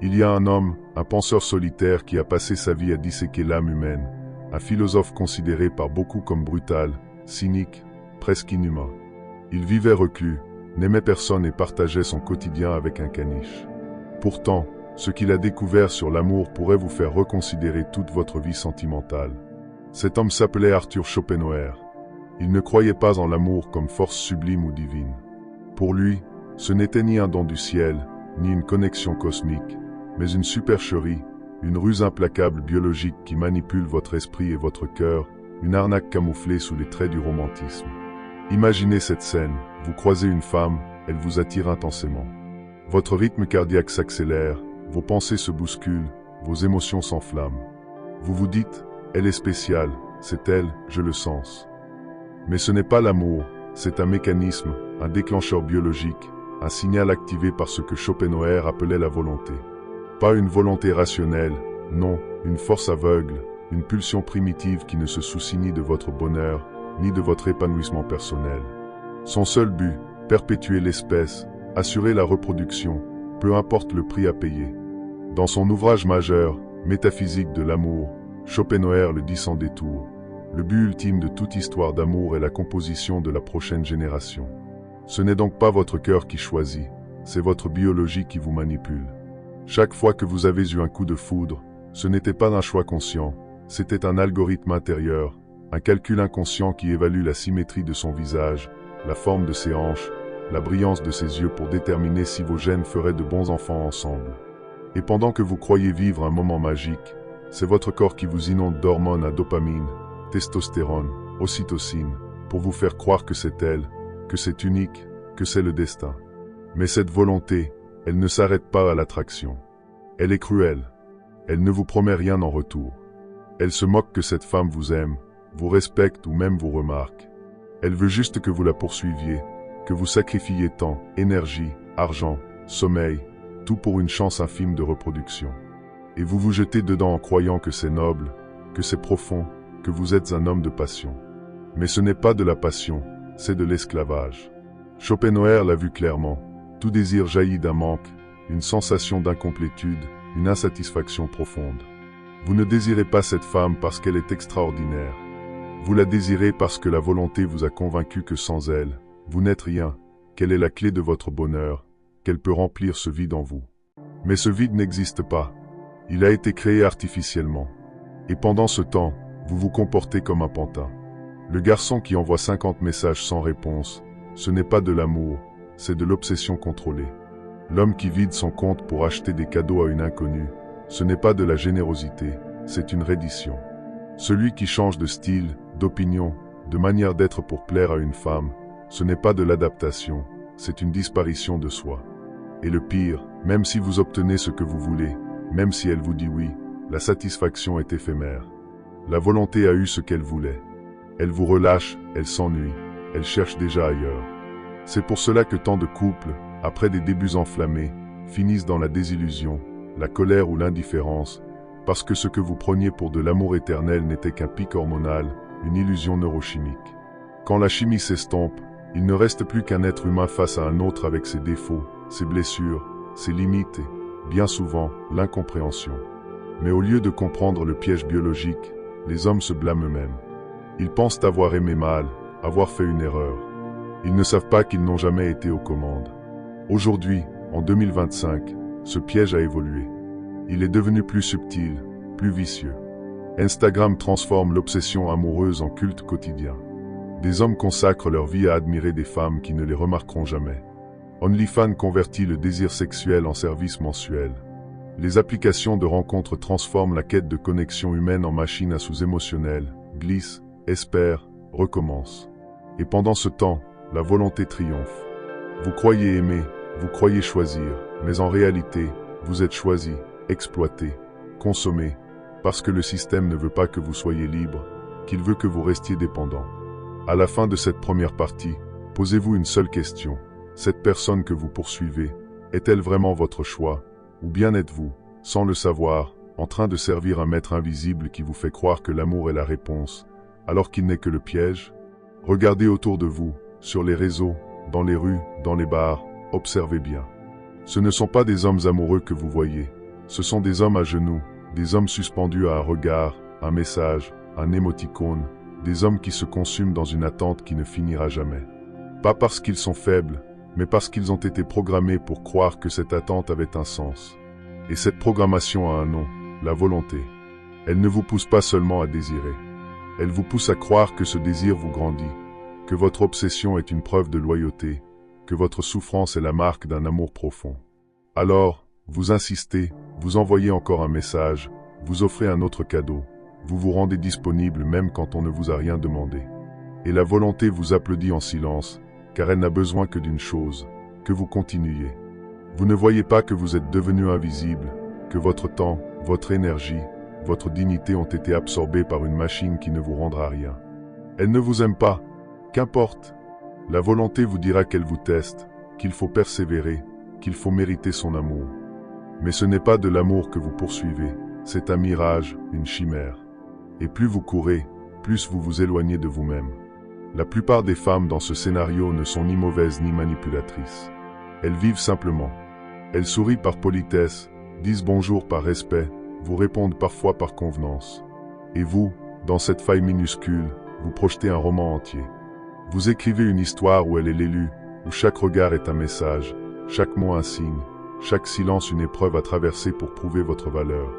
Il y a un homme, un penseur solitaire qui a passé sa vie à disséquer l'âme humaine, un philosophe considéré par beaucoup comme brutal, cynique, presque inhumain. Il vivait reclus, n'aimait personne et partageait son quotidien avec un caniche. Pourtant, ce qu'il a découvert sur l'amour pourrait vous faire reconsidérer toute votre vie sentimentale. Cet homme s'appelait Arthur Schopenhauer. Il ne croyait pas en l'amour comme force sublime ou divine. Pour lui, ce n'était ni un don du ciel, ni une connexion cosmique, mais une supercherie, une ruse implacable biologique qui manipule votre esprit et votre cœur, une arnaque camouflée sous les traits du romantisme. Imaginez cette scène, vous croisez une femme, elle vous attire intensément. Votre rythme cardiaque s'accélère, vos pensées se bousculent, vos émotions s'enflamment. Vous vous dites, elle est spéciale, c'est elle, je le sens. Mais ce n'est pas l'amour, c'est un mécanisme, un déclencheur biologique, un signal activé par ce que Schopenhauer appelait la volonté. Pas une volonté rationnelle, non, une force aveugle, une pulsion primitive qui ne se soucie ni de votre bonheur, ni de votre épanouissement personnel. Son seul but, perpétuer l'espèce, assurer la reproduction, peu importe le prix à payer. Dans son ouvrage majeur, Métaphysique de l'amour, Schopenhauer le dit sans détour. Le but ultime de toute histoire d'amour est la composition de la prochaine génération. Ce n'est donc pas votre cœur qui choisit, c'est votre biologie qui vous manipule. Chaque fois que vous avez eu un coup de foudre, ce n'était pas un choix conscient, c'était un algorithme intérieur, un calcul inconscient qui évalue la symétrie de son visage, la forme de ses hanches, la brillance de ses yeux pour déterminer si vos gènes feraient de bons enfants ensemble. Et pendant que vous croyez vivre un moment magique, c'est votre corps qui vous inonde d'hormones à dopamine, testostérone, ocytocine, pour vous faire croire que c'est elle, que c'est unique, que c'est le destin. Mais cette volonté, elle ne s'arrête pas à l'attraction. Elle est cruelle. Elle ne vous promet rien en retour. Elle se moque que cette femme vous aime, vous respecte ou même vous remarque. Elle veut juste que vous la poursuiviez, que vous sacrifiez temps, énergie, argent, sommeil, tout pour une chance infime de reproduction. Et vous vous jetez dedans en croyant que c'est noble, que c'est profond, que vous êtes un homme de passion. Mais ce n'est pas de la passion, c'est de l'esclavage. Schopenhauer l'a vu clairement. Tout désir jaillit d'un manque, une sensation d'incomplétude, une insatisfaction profonde. Vous ne désirez pas cette femme parce qu'elle est extraordinaire. Vous la désirez parce que la volonté vous a convaincu que sans elle, vous n'êtes rien, qu'elle est la clé de votre bonheur, qu'elle peut remplir ce vide en vous. Mais ce vide n'existe pas. Il a été créé artificiellement. Et pendant ce temps, vous vous comportez comme un pantin. Le garçon qui envoie 50 messages sans réponse, ce n'est pas de l'amour, c'est de l'obsession contrôlée. L'homme qui vide son compte pour acheter des cadeaux à une inconnue, ce n'est pas de la générosité, c'est une reddition. Celui qui change de style, d'opinion, de manière d'être pour plaire à une femme, ce n'est pas de l'adaptation, c'est une disparition de soi. Et le pire, même si vous obtenez ce que vous voulez, même si elle vous dit oui, la satisfaction est éphémère. La volonté a eu ce qu'elle voulait. Elle vous relâche, elle s'ennuie, elle cherche déjà ailleurs. C'est pour cela que tant de couples, après des débuts enflammés, finissent dans la désillusion, la colère ou l'indifférence, parce que ce que vous preniez pour de l'amour éternel n'était qu'un pic hormonal, une illusion neurochimique. Quand la chimie s'estompe, il ne reste plus qu'un être humain face à un autre avec ses défauts, ses blessures, ses limites et, bien souvent, l'incompréhension. Mais au lieu de comprendre le piège biologique, les hommes se blâment eux-mêmes. Ils pensent avoir aimé mal, avoir fait une erreur. Ils ne savent pas qu'ils n'ont jamais été aux commandes. Aujourd'hui, en 2025, ce piège a évolué. Il est devenu plus subtil, plus vicieux. Instagram transforme l'obsession amoureuse en culte quotidien. Des hommes consacrent leur vie à admirer des femmes qui ne les remarqueront jamais. OnlyFans convertit le désir sexuel en service mensuel. Les applications de rencontres transforment la quête de connexion humaine en machine à sous-émotionnelle, glisse, espère, recommence. Et pendant ce temps, la volonté triomphe. Vous croyez aimer, vous croyez choisir, mais en réalité, vous êtes choisi, exploité, consommé, parce que le système ne veut pas que vous soyez libre, qu'il veut que vous restiez dépendant. À la fin de cette première partie, posez-vous une seule question. Cette personne que vous poursuivez, est-elle vraiment votre choix, ou bien êtes-vous, sans le savoir, en train de servir un maître invisible qui vous fait croire que l'amour est la réponse, alors qu'il n'est que le piège? Regardez autour de vous, sur les réseaux, dans les rues, dans les bars, observez bien. Ce ne sont pas des hommes amoureux que vous voyez, Ce sont des hommes à genoux, des hommes suspendus à un regard, un message, un émoticône, des hommes qui se consument dans une attente qui ne finira jamais. Pas parce qu'ils sont faibles, mais parce qu'ils ont été programmés pour croire que cette attente avait un sens. Et cette programmation a un nom, la volonté. Elle ne vous pousse pas seulement à désirer. Elle vous pousse à croire que ce désir vous grandit, que votre obsession est une preuve de loyauté, que votre souffrance est la marque d'un amour profond. Alors, vous insistez, vous envoyez encore un message, vous offrez un autre cadeau, vous vous rendez disponible même quand on ne vous a rien demandé. Et la volonté vous applaudit en silence, car elle n'a besoin que d'une chose, que vous continuiez. Vous ne voyez pas que vous êtes devenu invisible, que votre temps, votre énergie, votre dignité ont été absorbés par une machine qui ne vous rendra rien. Elle ne vous aime pas, qu'importe. La volonté vous dira qu'elle vous teste, qu'il faut persévérer, qu'il faut mériter son amour. Mais ce n'est pas de l'amour que vous poursuivez, c'est un mirage, une chimère. Et plus vous courez, plus vous vous éloignez de vous-même. La plupart des femmes dans ce scénario ne sont ni mauvaises ni manipulatrices. Elles vivent simplement. Elles sourient par politesse, disent bonjour par respect, vous répondent parfois par convenance. Et vous, dans cette faille minuscule, vous projetez un roman entier. Vous écrivez une histoire où elle est l'élu, où chaque regard est un message, chaque mot un signe, chaque silence une épreuve à traverser pour prouver votre valeur.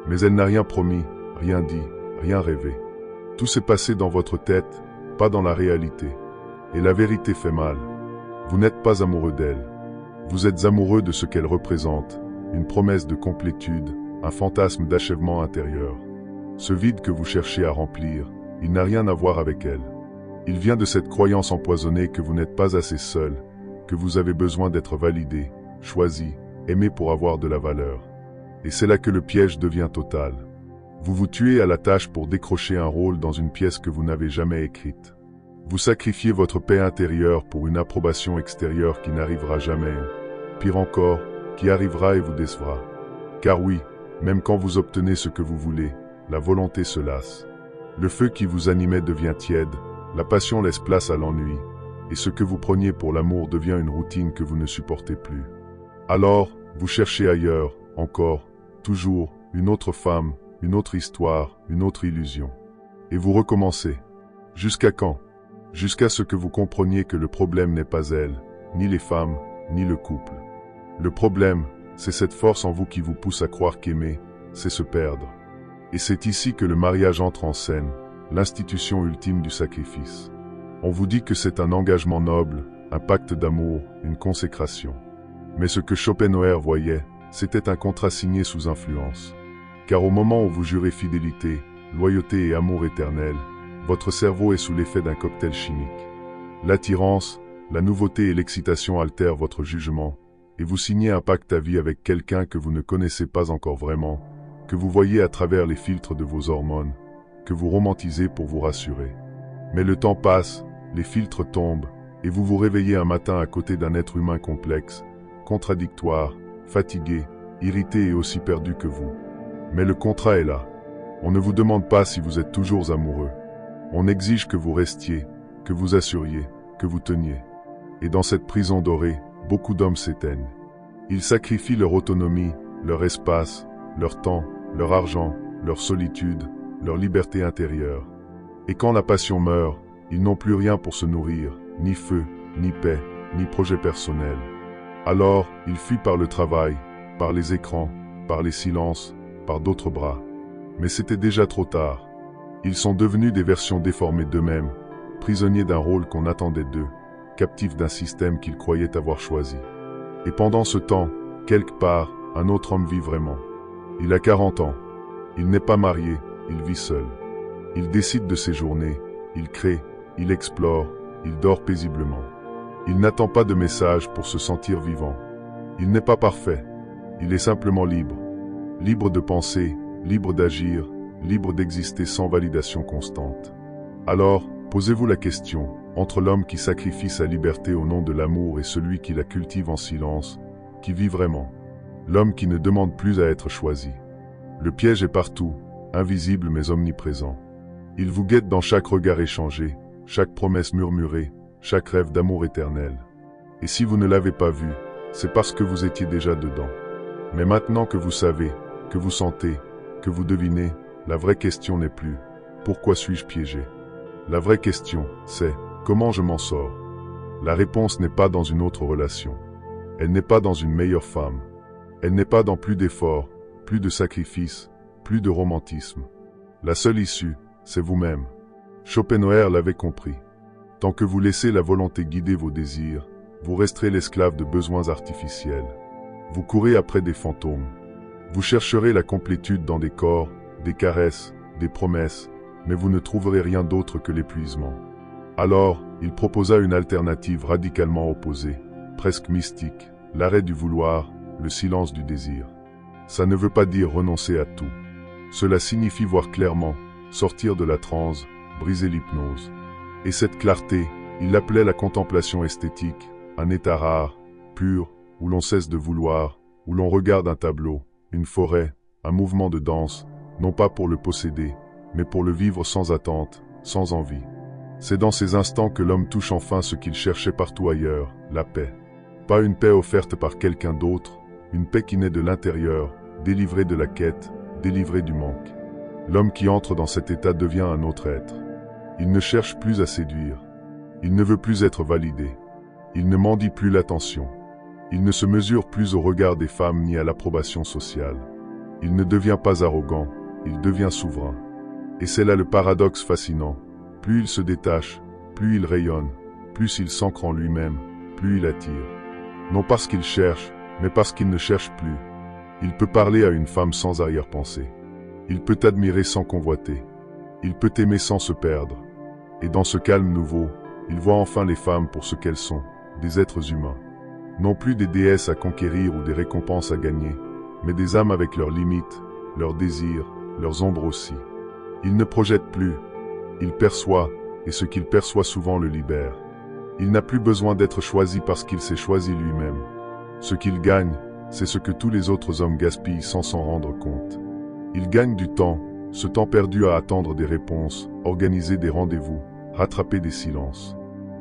Mais elle n'a rien promis, rien dit, rien rêvé. Tout s'est passé dans votre tête, pas dans la réalité. Et la vérité fait mal. Vous n'êtes pas amoureux d'elle. Vous êtes amoureux de ce qu'elle représente, une promesse de complétude, un fantasme d'achèvement intérieur. Ce vide que vous cherchez à remplir, il n'a rien à voir avec elle. Il vient de cette croyance empoisonnée que vous n'êtes pas assez seul, que vous avez besoin d'être validé, choisi, aimé pour avoir de la valeur. Et c'est là que le piège devient total. Vous vous tuez à la tâche pour décrocher un rôle dans une pièce que vous n'avez jamais écrite. Vous sacrifiez votre paix intérieure pour une approbation extérieure qui n'arrivera jamais, pire encore, qui arrivera et vous décevra. Car oui, même quand vous obtenez ce que vous voulez, la volonté se lasse. Le feu qui vous animait devient tiède, la passion laisse place à l'ennui, et ce que vous preniez pour l'amour devient une routine que vous ne supportez plus. Alors, vous cherchez ailleurs, encore, toujours, une autre femme, une autre histoire, une autre illusion. Et vous recommencez. Jusqu'à quand? Jusqu'à ce que vous compreniez que le problème n'est pas elle, ni les femmes, ni le couple. Le problème, c'est cette force en vous qui vous pousse à croire qu'aimer, c'est se perdre. Et c'est ici que le mariage entre en scène, l'institution ultime du sacrifice. On vous dit que c'est un engagement noble, un pacte d'amour, une consécration. Mais ce que Schopenhauer voyait, c'était un contrat signé sous influence. Car au moment où vous jurez fidélité, loyauté et amour éternel, votre cerveau est sous l'effet d'un cocktail chimique. L'attirance, la nouveauté et l'excitation altèrent votre jugement, et vous signez un pacte à vie avec quelqu'un que vous ne connaissez pas encore vraiment, que vous voyez à travers les filtres de vos hormones, que vous romantisez pour vous rassurer. Mais le temps passe, les filtres tombent, et vous vous réveillez un matin à côté d'un être humain complexe, contradictoire, fatigué, irrité et aussi perdu que vous. Mais le contrat est là. On ne vous demande pas si vous êtes toujours amoureux. On exige que vous restiez, que vous assuriez, que vous teniez. Et dans cette prison dorée, beaucoup d'hommes s'éteignent. Ils sacrifient leur autonomie, leur espace, leur temps, leur argent, leur solitude, leur liberté intérieure. Et quand la passion meurt, ils n'ont plus rien pour se nourrir, ni feu, ni paix, ni projet personnel. Alors, ils fuient par le travail, par les écrans, par les silences, par d'autres bras. Mais c'était déjà trop tard. Ils sont devenus des versions déformées d'eux-mêmes, prisonniers d'un rôle qu'on attendait d'eux, captifs d'un système qu'ils croyaient avoir choisi. Et pendant ce temps, quelque part, un autre homme vit vraiment. Il a 40 ans. Il n'est pas marié, il vit seul. Il décide de ses journées, il crée, il explore, il dort paisiblement. Il n'attend pas de message pour se sentir vivant. Il n'est pas parfait, il est simplement libre. Libre de penser, libre d'agir, libre d'exister sans validation constante. Alors, posez-vous la question, entre l'homme qui sacrifie sa liberté au nom de l'amour et celui qui la cultive en silence, qui vit vraiment. L'homme qui ne demande plus à être choisi. Le piège est partout, invisible mais omniprésent. Il vous guette dans chaque regard échangé, chaque promesse murmurée, chaque rêve d'amour éternel. Et si vous ne l'avez pas vu, c'est parce que vous étiez déjà dedans. Mais maintenant que vous savez, que vous sentez, que vous devinez, la vraie question n'est plus « Pourquoi suis-je piégé ?» La vraie question, c'est « Comment je m'en sors ?» La réponse n'est pas dans une autre relation. Elle n'est pas dans une meilleure femme. Elle n'est pas dans plus d'efforts, plus de sacrifices, plus de romantisme. La seule issue, c'est vous-même. Schopenhauer l'avait compris. Tant que vous laissez la volonté guider vos désirs, vous resterez l'esclave de besoins artificiels. Vous courez après des fantômes. Vous chercherez la complétude dans des corps, des caresses, des promesses, mais vous ne trouverez rien d'autre que l'épuisement. Alors, il proposa une alternative radicalement opposée, presque mystique, l'arrêt du vouloir, le silence du désir. Ça ne veut pas dire renoncer à tout. Cela signifie voir clairement, sortir de la transe, briser l'hypnose. Et cette clarté, il l'appelait la contemplation esthétique, un état rare, pur, où l'on cesse de vouloir, où l'on regarde un tableau, une forêt, un mouvement de danse, non pas pour le posséder, mais pour le vivre sans attente, sans envie. C'est dans ces instants que l'homme touche enfin ce qu'il cherchait partout ailleurs, la paix. Pas une paix offerte par quelqu'un d'autre, une paix qui naît de l'intérieur, délivrée de la quête, délivrée du manque. L'homme qui entre dans cet état devient un autre être. Il ne cherche plus à séduire. Il ne veut plus être validé. Il ne mendie plus l'attention. Il ne se mesure plus au regard des femmes ni à l'approbation sociale. Il ne devient pas arrogant, il devient souverain. Et c'est là le paradoxe fascinant. Plus il se détache, plus il rayonne, plus il s'ancre en lui-même, plus il attire. Non parce qu'il cherche, mais parce qu'il ne cherche plus. Il peut parler à une femme sans arrière-pensée. Il peut admirer sans convoiter. Il peut aimer sans se perdre. Et dans ce calme nouveau, il voit enfin les femmes pour ce qu'elles sont, des êtres humains. Non plus des déesses à conquérir ou des récompenses à gagner, mais des âmes avec leurs limites, leurs désirs, leurs ombres aussi. Il ne projette plus. Il perçoit, et ce qu'il perçoit souvent le libère. Il n'a plus besoin d'être choisi parce qu'il s'est choisi lui-même. Ce qu'il gagne, c'est ce que tous les autres hommes gaspillent sans s'en rendre compte. Il gagne du temps, ce temps perdu à attendre des réponses, organiser des rendez-vous, rattraper des silences.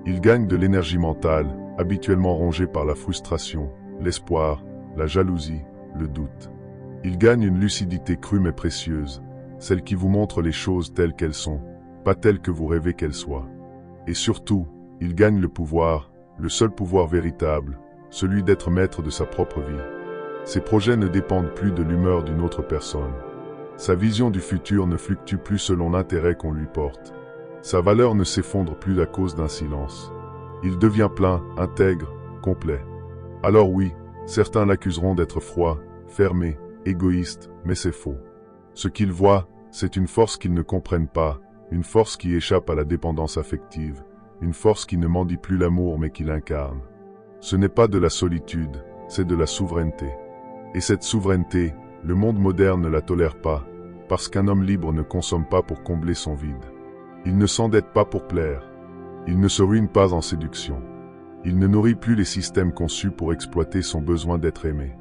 Il gagne de l'énergie mentale, habituellement rongée par la frustration, l'espoir, la jalousie, le doute. Il gagne une lucidité crue mais précieuse, celle qui vous montre les choses telles qu'elles sont, pas telles que vous rêvez qu'elles soient. Et surtout, il gagne le pouvoir, le seul pouvoir véritable, celui d'être maître de sa propre vie. Ses projets ne dépendent plus de l'humeur d'une autre personne. Sa vision du futur ne fluctue plus selon l'intérêt qu'on lui porte. Sa valeur ne s'effondre plus à cause d'un silence. Il devient plein, intègre, complet. Alors oui, certains l'accuseront d'être froid, fermé, égoïste, mais c'est faux. Ce qu'ils voient, c'est une force qu'ils ne comprennent pas, une force qui échappe à la dépendance affective, une force qui ne mendie plus l'amour mais qui l'incarne. Ce n'est pas de la solitude, c'est de la souveraineté. Et cette souveraineté, le monde moderne ne la tolère pas, parce qu'un homme libre ne consomme pas pour combler son vide. Il ne s'endette pas pour plaire. Il ne se ruine pas en séduction. Il ne nourrit plus les systèmes conçus pour exploiter son besoin d'être aimé.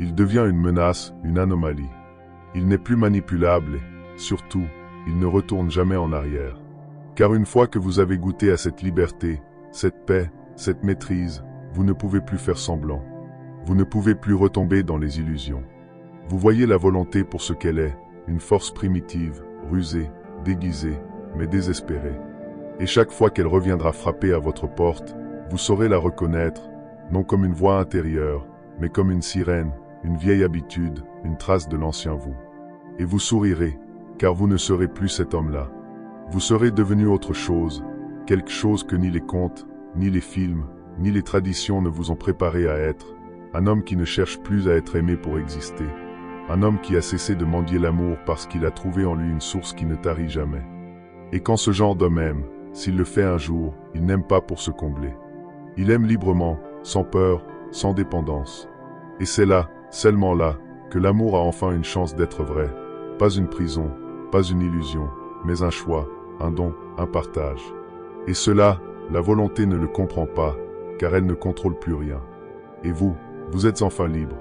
Il devient une menace, une anomalie. Il n'est plus manipulable et, surtout, il ne retourne jamais en arrière. Car une fois que vous avez goûté à cette liberté, cette paix, cette maîtrise, vous ne pouvez plus faire semblant. Vous ne pouvez plus retomber dans les illusions. Vous voyez la volonté pour ce qu'elle est, une force primitive, rusée, déguisée, mais désespérée. Et chaque fois qu'elle reviendra frapper à votre porte, vous saurez la reconnaître, non comme une voix intérieure, mais comme une sirène, une vieille habitude, une trace de l'ancien vous. Et vous sourirez, car vous ne serez plus cet homme-là. Vous serez devenu autre chose, quelque chose que ni les contes, ni les films, ni les traditions ne vous ont préparé à être, un homme qui ne cherche plus à être aimé pour exister, un homme qui a cessé de mendier l'amour parce qu'il a trouvé en lui une source qui ne tarit jamais. Et quand ce genre d'homme aime, s'il le fait un jour, il n'aime pas pour se combler. Il aime librement, sans peur, sans dépendance. Et c'est là, seulement là, que l'amour a enfin une chance d'être vrai. Pas une prison, pas une illusion, mais un choix, un don, un partage. Et cela, la volonté ne le comprend pas, car elle ne contrôle plus rien. Et vous, vous êtes enfin libre.